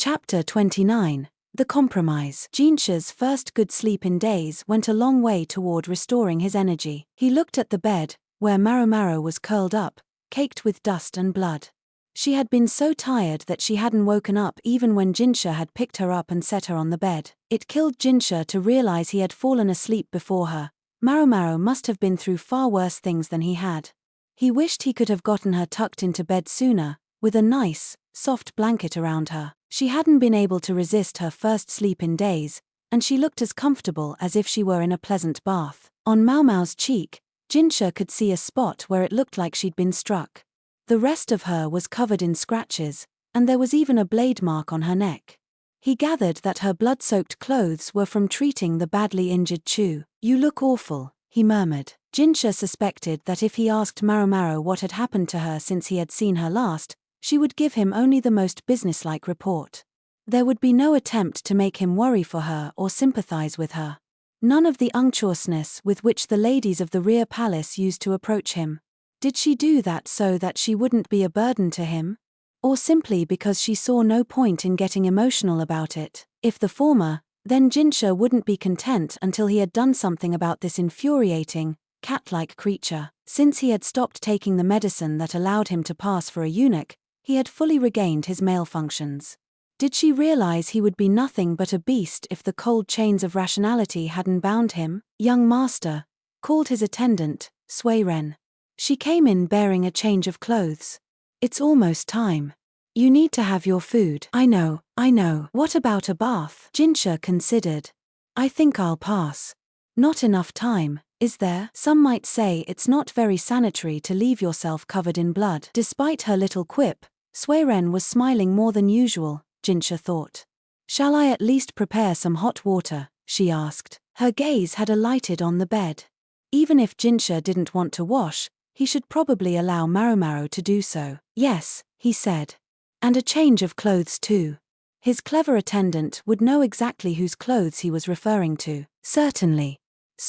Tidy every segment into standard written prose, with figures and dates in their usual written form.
Chapter 29. The Compromise. Jinshi's first good sleep in days went a long way toward restoring his energy. He looked at the bed, where Maomao was curled up, caked with dust and blood. She had been so tired that she hadn't woken up even when Jinshi had picked her up and set her on the bed. It killed Jinshi to realize he had fallen asleep before her. Maomao must have been through far worse things than he had. He wished he could have gotten her tucked into bed sooner, with a nice, soft blanket around her. She hadn't been able to resist her first sleep in days, and she looked as comfortable as if she were in a pleasant bath. On Maomao's cheek, Jinshi could see a spot where it looked like she'd been struck. The rest of her was covered in scratches, and there was even a blade mark on her neck. He gathered that her blood-soaked clothes were from treating the badly injured Chu. "You look awful," he murmured. Jinshi suspected that if he asked Maomao what had happened to her since he had seen her last, she would give him only the most businesslike report. There would be no attempt to make him worry for her or sympathize with her. None of the unctuousness with which the ladies of the rear palace used to approach him. Did she do that so that she wouldn't be a burden to him? Or simply because she saw no point in getting emotional about it? If the former, then Jinshi wouldn't be content until he had done something about this infuriating, cat-like creature. Since he had stopped taking the medicine that allowed him to pass for a eunuch, he had fully regained his male functions. Did she realize he would be nothing but a beast if the cold chains of rationality hadn't bound him? "Young master," called his attendant, Ren. She came in bearing a change of clothes. "It's almost time. You need to have your food." I know. What about a bath?" Jinshi considered. "I think I'll pass. Not enough time, is there? Some might say it's not very sanitary to leave yourself covered in blood." Despite her little quip, Ren was smiling more than usual, Jinshi thought. "Shall I at least prepare some hot water?" she asked. Her gaze had alighted on the bed. Even if Jinshi didn't want to wash, he should probably allow Maomao to do so. "Yes," he said. "And a change of clothes too." His clever attendant would know exactly whose clothes he was referring to. "Certainly."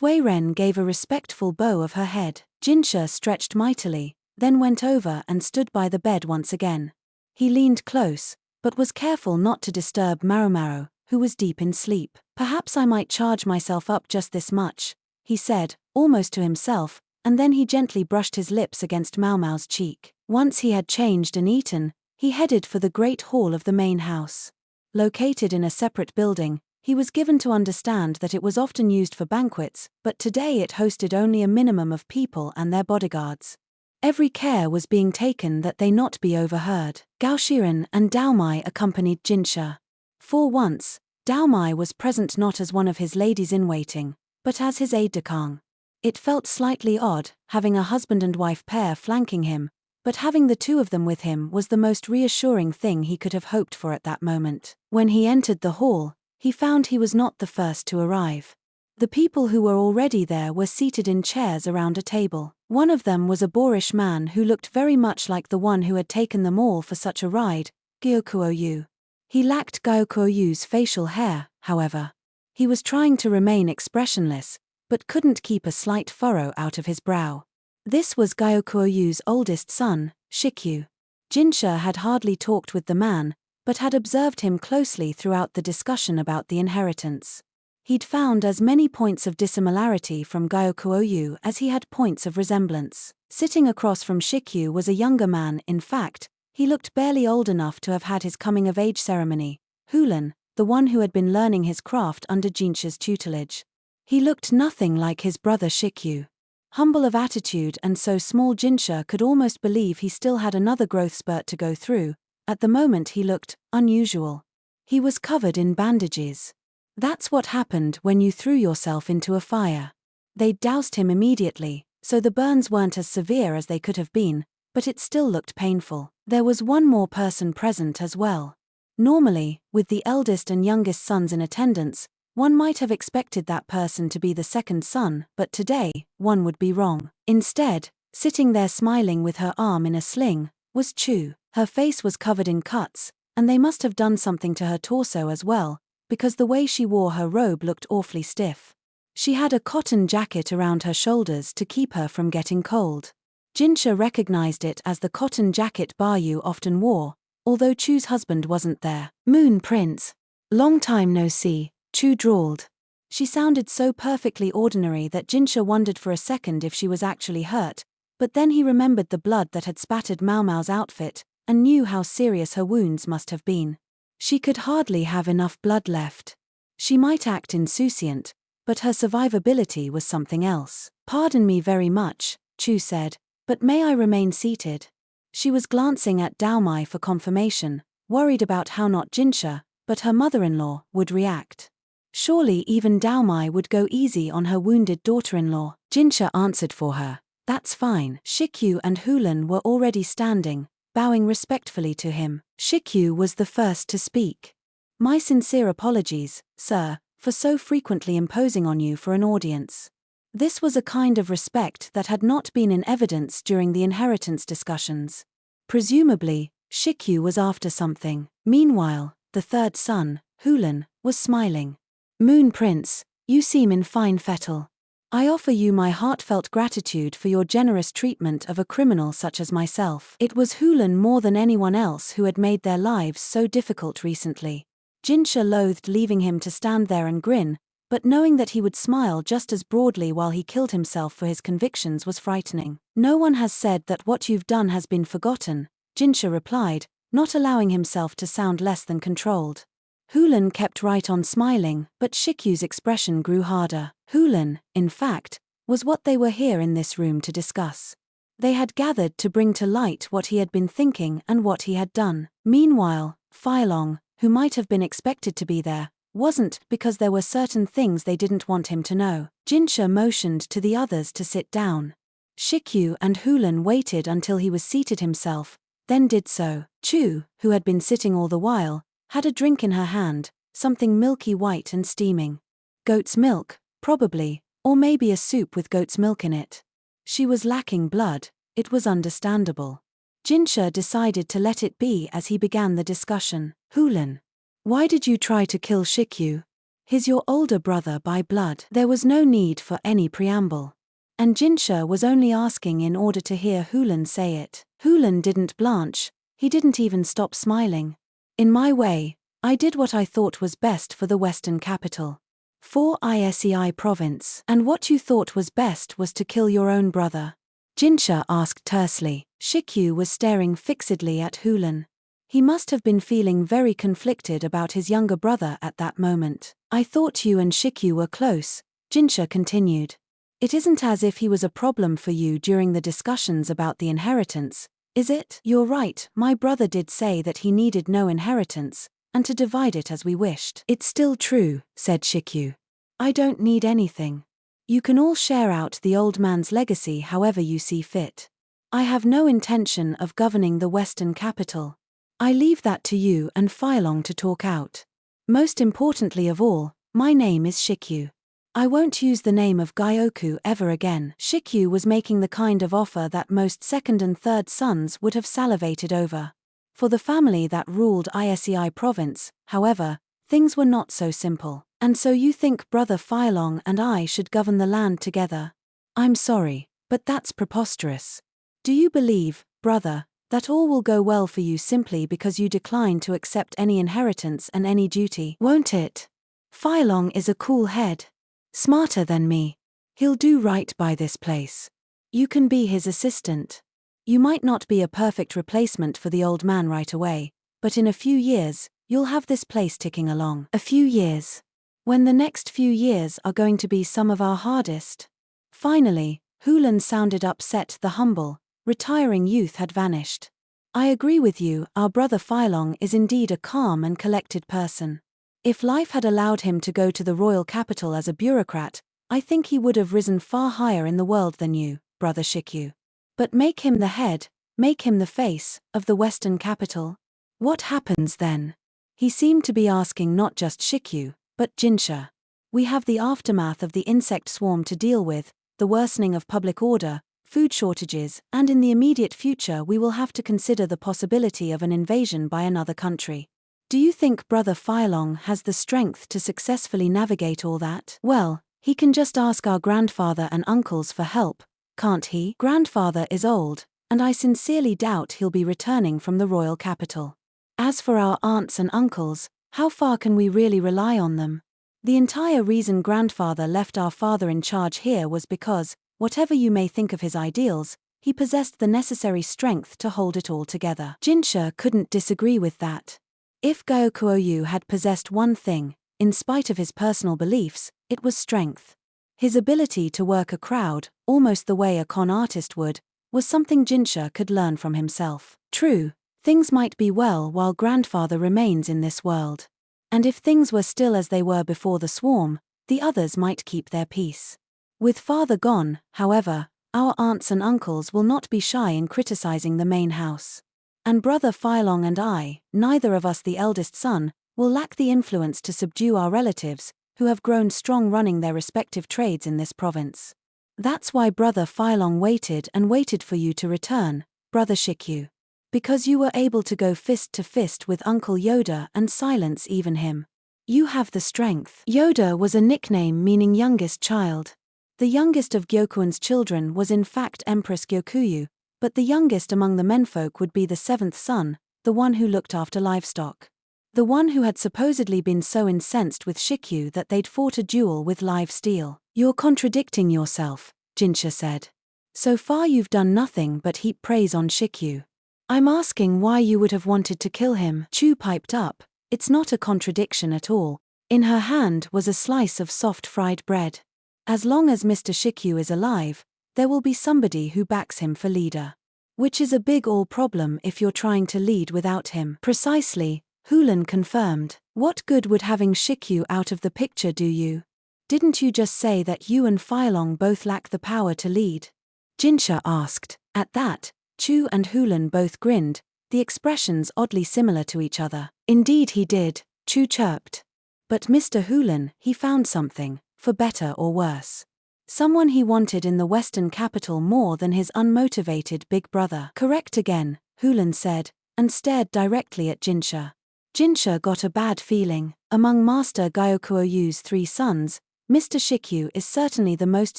Ren gave a respectful bow of her head. Jinshi stretched mightily, then went over and stood by the bed once again. He leaned close, but was careful not to disturb Maomao, who was deep in sleep. "Perhaps I might charge myself up just this much," he said, almost to himself, and then he gently brushed his lips against Maomao's cheek. Once he had changed and eaten, he headed for the great hall of the main house. Located in a separate building, he was given to understand that it was often used for banquets, but today it hosted only a minimum of people and their bodyguards. Every care was being taken that they not be overheard. Gaoshiren and Daomai accompanied Jinshi. For once, Daomai was present not as one of his ladies-in-waiting, but as his aide-de-camp. It felt slightly odd, having a husband and wife pair flanking him, but having the two of them with him was the most reassuring thing he could have hoped for at that moment. When he entered the hall, he found he was not the first to arrive. The people who were already there were seated in chairs around a table. One of them was a boorish man who looked very much like the one who had taken them all for such a ride, Gyokuoyu. He lacked Gyokuoyu's facial hair, however. He was trying to remain expressionless, but couldn't keep a slight furrow out of his brow. This was Gyokuoyu's oldest son, Shikyu. Jinshi had hardly talked with the man, but had observed him closely throughout the discussion about the inheritance. He'd found as many points of dissimilarity from Gyokuoyu as he had points of resemblance. Sitting across from Shikyu was a younger man. In fact, he looked barely old enough to have had his coming-of-age ceremony, Hulan, the one who had been learning his craft under Jinshi's tutelage. He looked nothing like his brother Shikyu. Humble of attitude and so small, Jinshi could almost believe he still had another growth spurt to go through. At the moment he looked unusual. He was covered in bandages. "That's what happened when you threw yourself into a fire." They doused him immediately, so the burns weren't as severe as they could have been, but it still looked painful. There was one more person present as well. Normally, with the eldest and youngest sons in attendance, one might have expected that person to be the second son, but today, one would be wrong. Instead, sitting there smiling with her arm in a sling, was Chu. Her face was covered in cuts, and they must have done something to her torso as well, because the way she wore her robe looked awfully stiff. She had a cotton jacket around her shoulders to keep her from getting cold. Jinshi recognized it as the cotton jacket Bayu often wore, although Chu's husband wasn't there. Moon Prince. Long time no see, Chu drawled. She sounded so perfectly ordinary that Jinshi wondered for a second if she was actually hurt, but then he remembered the blood that had spattered Maomao's outfit, and knew how serious her wounds must have been. She could hardly have enough blood left. She might act insouciant, but her survivability was something else. Pardon me very much, Chu said, but may I remain seated? She was glancing at Daomai for confirmation, worried about how not Jinshi, but her mother-in-law, would react. Surely even Daomai would go easy on her wounded daughter-in-law. Jinshi answered for her. That's fine. Shikyu and Hulan were already standing, bowing respectfully to him. Shikyu was the first to speak. My sincere apologies, sir, for so frequently imposing on you for an audience. This was a kind of respect that had not been in evidence during the inheritance discussions. Presumably, Shikyu was after something. Meanwhile, the third son, Hulan, was smiling. Moon Prince, you seem in fine fettle. I offer you my heartfelt gratitude for your generous treatment of a criminal such as myself. It was Hulan more than anyone else who had made their lives so difficult recently. Jinshi loathed leaving him to stand there and grin, but knowing that he would smile just as broadly while he killed himself for his convictions was frightening. No one has said that what you've done has been forgotten, Jinshi replied, not allowing himself to sound less than controlled. Hulan kept right on smiling, but Shikyu's expression grew harder. Hulan, in fact, was what they were here in this room to discuss. They had gathered to bring to light what he had been thinking and what he had done. Meanwhile, Failong, who might have been expected to be there, wasn't, because there were certain things they didn't want him to know. Jinshi motioned to the others to sit down. Shikyu and Hulan waited until he was seated himself, then did so. Chu, who had been sitting all the while, had a drink in her hand, something milky white and steaming. Goat's milk, probably, or maybe a soup with goat's milk in it. She was lacking blood, it was understandable. Jinshi decided to let it be as he began the discussion. Hulan, why did you try to kill Shikyu? He's your older brother by blood. There was no need for any preamble. And Jinshi was only asking in order to hear Hulan say it. Hulan didn't blanch, he didn't even stop smiling. In my way, I did what I thought was best for the Western capital. For Isei province. And what you thought was best was to kill your own brother? Jinshi asked tersely. Shikyu was staring fixedly at Hulan. He must have been feeling very conflicted about his younger brother at that moment. I thought you and Shikyu were close, Jinshi continued. It isn't as if he was a problem for you during the discussions about the inheritance, is it? You're right, my brother did say that he needed no inheritance, and to divide it as we wished. It's still true, said Shikyu. I don't need anything. You can all share out the old man's legacy however you see fit. I have no intention of governing the Western capital. I leave that to you and Failong to talk out. Most importantly of all, my name is Shikyu. I won't use the name of Gyoku ever again. Shikyu was making the kind of offer that most second and third sons would have salivated over. For the family that ruled Isei province, however, things were not so simple. And so you think Brother Failong and I should govern the land together? I'm sorry, but that's preposterous. Do you believe, brother, that all will go well for you simply because you decline to accept any inheritance and any duty? Won't it? Failong is a cool head. Smarter than me. He'll do right by this place. You can be his assistant. You might not be a perfect replacement for the old man right away, but in a few years, you'll have this place ticking along. A few years. When the next few years are going to be some of our hardest. Finally, Hulan sounded upset. The humble, retiring youth had vanished. I agree with you, our brother Failong is indeed a calm and collected person. If life had allowed him to go to the royal capital as a bureaucrat, I think he would have risen far higher in the world than you, brother Shikyu. But make him the head, make him the face, of the Western capital. What happens then? He seemed to be asking not just Shikyu, but Jinshi. We have the aftermath of the insect swarm to deal with, the worsening of public order, food shortages, and in the immediate future we will have to consider the possibility of an invasion by another country. Do you think Brother Failong has the strength to successfully navigate all that? Well, he can just ask our grandfather and uncles for help, can't he? Grandfather is old, and I sincerely doubt he'll be returning from the royal capital. As for our aunts and uncles, how far can we really rely on them? The entire reason grandfather left our father in charge here was because, whatever you may think of his ideals, he possessed the necessary strength to hold it all together. Jinshi couldn't disagree with that. If Gyokuoyu had possessed one thing, in spite of his personal beliefs, it was strength. His ability to work a crowd, almost the way a con artist would, was something Jinshi could learn from himself. True, things might be well while grandfather remains in this world. And if things were still as they were before the swarm, the others might keep their peace. With father gone, however, our aunts and uncles will not be shy in criticizing the main house. And brother Failong and I, neither of us the eldest son, will lack the influence to subdue our relatives, who have grown strong running their respective trades in this province. That's why brother Failong waited and waited for you to return, brother Shikyu. Because you were able to go fist to fist with Uncle Yoda and silence even him. You have the strength. Yoda was a nickname meaning youngest child. The youngest of Gyokuin's children was in fact Empress Gyokuyu, but the youngest among the menfolk would be the seventh son, the one who looked after livestock. The one who had supposedly been so incensed with Shikyu that they'd fought a duel with live steel. You're contradicting yourself, Jinshi said. So far you've done nothing but heap praise on Shikyu. I'm asking why you would have wanted to kill him. Chu piped up. It's not a contradiction at all. In her hand was a slice of soft fried bread. As long as Mr. Shikyu is alive, there will be somebody who backs him for leader. Which is a big problem if you're trying to lead without him. Precisely, Hulan confirmed. What good would having Shikyu out of the picture do you? Didn't you just say that you and Failong both lack the power to lead? Jinshi asked. At that, Chu and Hulan both grinned, the expressions oddly similar to each other. Indeed he did, Chu chirped. But Mr. Hulan, he found something, for better or worse. Someone he wanted in the Western capital more than his unmotivated big brother. Correct again, Hulan said, and stared directly at Jinshi. Jinshi got a bad feeling. Among Master Gyokuoyu's 3 sons, Mr. Shikyu is certainly the most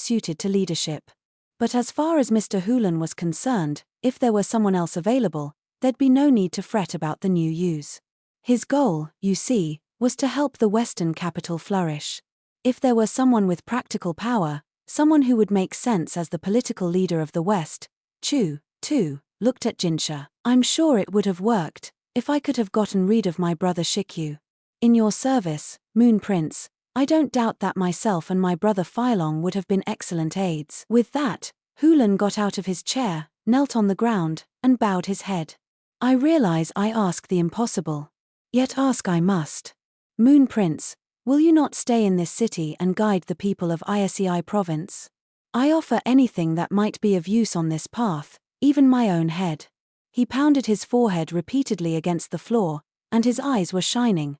suited to leadership. But as far as Mr. Hulan was concerned, if there were someone else available, there'd be no need to fret about the new use. His goal, you see, was to help the Western capital flourish. If there were someone with practical power, someone who would make sense as the political leader of the West, Chu, too, looked at Jinshi. I'm sure it would have worked, if I could have gotten rid of my brother Shikyu. In your service, Moon Prince, I don't doubt that myself and my brother Failong would have been excellent aides. With that, Hulan got out of his chair, knelt on the ground, and bowed his head. I realize I ask the impossible. Yet ask I must. Moon Prince, will you not stay in this city and guide the people of Isei province? I offer anything that might be of use on this path, even my own head. He pounded his forehead repeatedly against the floor, and his eyes were shining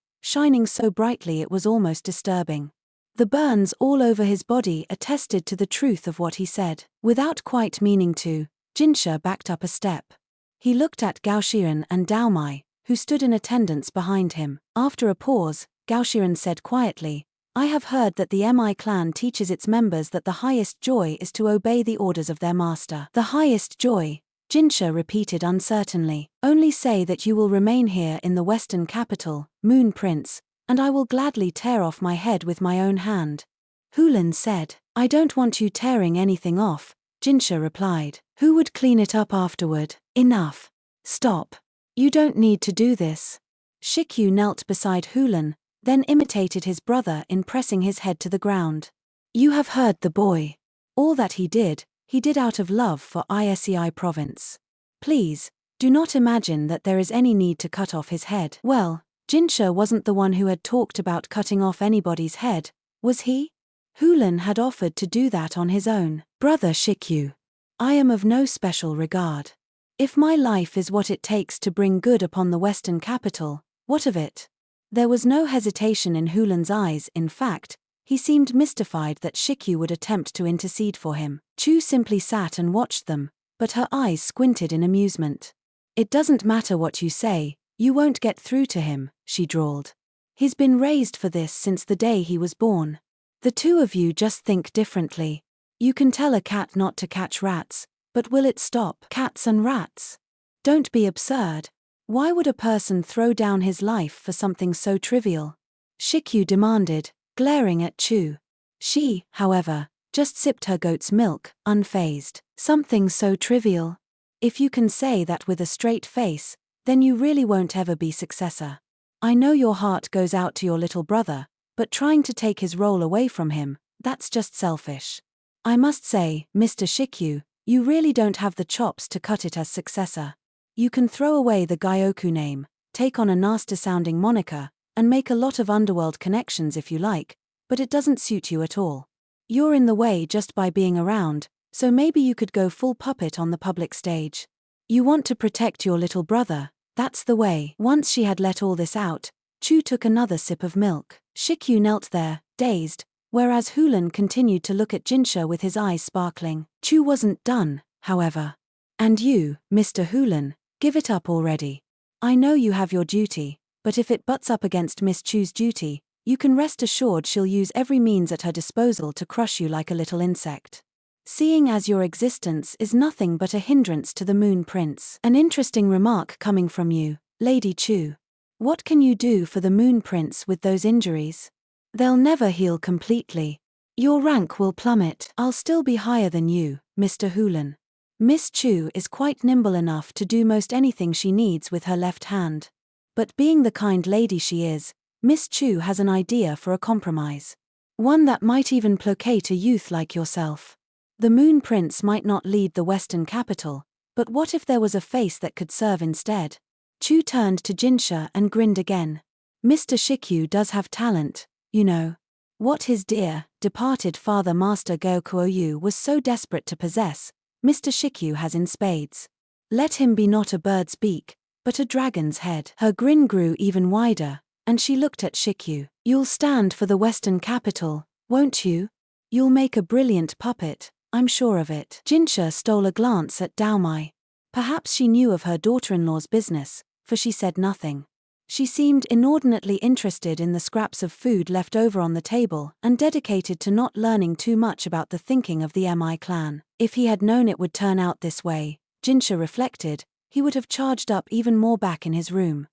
so brightly it was almost disturbing. The burns all over his body attested to the truth of what he said. Without quite meaning to, Jinshi backed up a step. He looked at Gaoshiren and Daomai, who stood in attendance behind him. After a pause, Gaoshiren said quietly, I have heard that the Mi clan teaches its members that the highest joy is to obey the orders of their master. The highest joy, Jinshi repeated uncertainly. Only say that you will remain here in the Western capital, Moon Prince, and I will gladly tear off my head with my own hand. Hulan said. I don't want you tearing anything off, Jinshi replied. Who would clean it up afterward? Enough. Stop. You don't need to do this. Shikyu knelt beside Hulan, then imitated his brother in pressing his head to the ground. You have heard the boy. All that he did out of love for Isei province. Please, do not imagine that there is any need to cut off his head. Well, Jinshi wasn't the one who had talked about cutting off anybody's head, was he? Hulan had offered to do that on his own. Brother Shikyu, I am of no special regard. If my life is what it takes to bring good upon the Western capital, what of it? There was no hesitation in Hulan's eyes. In fact, he seemed mystified that Shikyu would attempt to intercede for him. Chu simply sat and watched them, but her eyes squinted in amusement. It doesn't matter what you say, you won't get through to him, she drawled. He's been raised for this since the day he was born. The two of you just think differently. You can tell a cat not to catch rats, but will it stop cats and rats? Don't be absurd. Why would a person throw down his life for something so trivial? Shikyu demanded, glaring at Chu. She, however, just sipped her goat's milk, unfazed. Something so trivial? If you can say that with a straight face, then you really won't ever be successor. I know your heart goes out to your little brother, but trying to take his role away from him, that's just selfish. I must say, Mr. Shikyu, you really don't have the chops to cut it as successor. You can throw away the Gyoku name, take on a nasty-sounding moniker, and make a lot of underworld connections if you like, but it doesn't suit you at all. You're in the way just by being around, so maybe you could go full puppet on the public stage. You want to protect your little brother, that's the way. Once she had let all this out, Chu took another sip of milk. Shikyu knelt there, dazed, whereas Hulan continued to look at Jinshi with his eyes sparkling. Chu wasn't done, however. And you, Mr. Hulan, give it up already. I know you have your duty, but if it butts up against Miss Chu's duty, you can rest assured she'll use every means at her disposal to crush you like a little insect. Seeing as your existence is nothing but a hindrance to the Moon Prince. An interesting remark coming from you, Lady Chu. What can you do for the Moon Prince with those injuries? They'll never heal completely. Your rank will plummet. I'll still be higher than you, Mr. Hulan. Miss Chu is quite nimble enough to do most anything she needs with her left hand. But being the kind lady she is, Miss Chu has an idea for a compromise. One that might even placate a youth like yourself. The Moon Prince might not lead the Western capital, but what if there was a face that could serve instead? Chu turned to Jinshi and grinned again. Mr. Shikyu does have talent, you know. What his dear, departed father Master Gokuoyu was so desperate to possess, Mr. Shikyu has in spades. Let him be not a bird's beak, but a dragon's head. Her grin grew even wider, and she looked at Shikyu. You'll stand for the Western capital, won't you? You'll make a brilliant puppet, I'm sure of it. Jinshi stole a glance at Daomai. Perhaps she knew of her daughter-in-law's business, for she said nothing. She seemed inordinately interested in the scraps of food left over on the table and dedicated to not learning too much about the thinking of the Mi clan. If he had known it would turn out this way, Jinshi reflected, he would have charged up even more back in his room.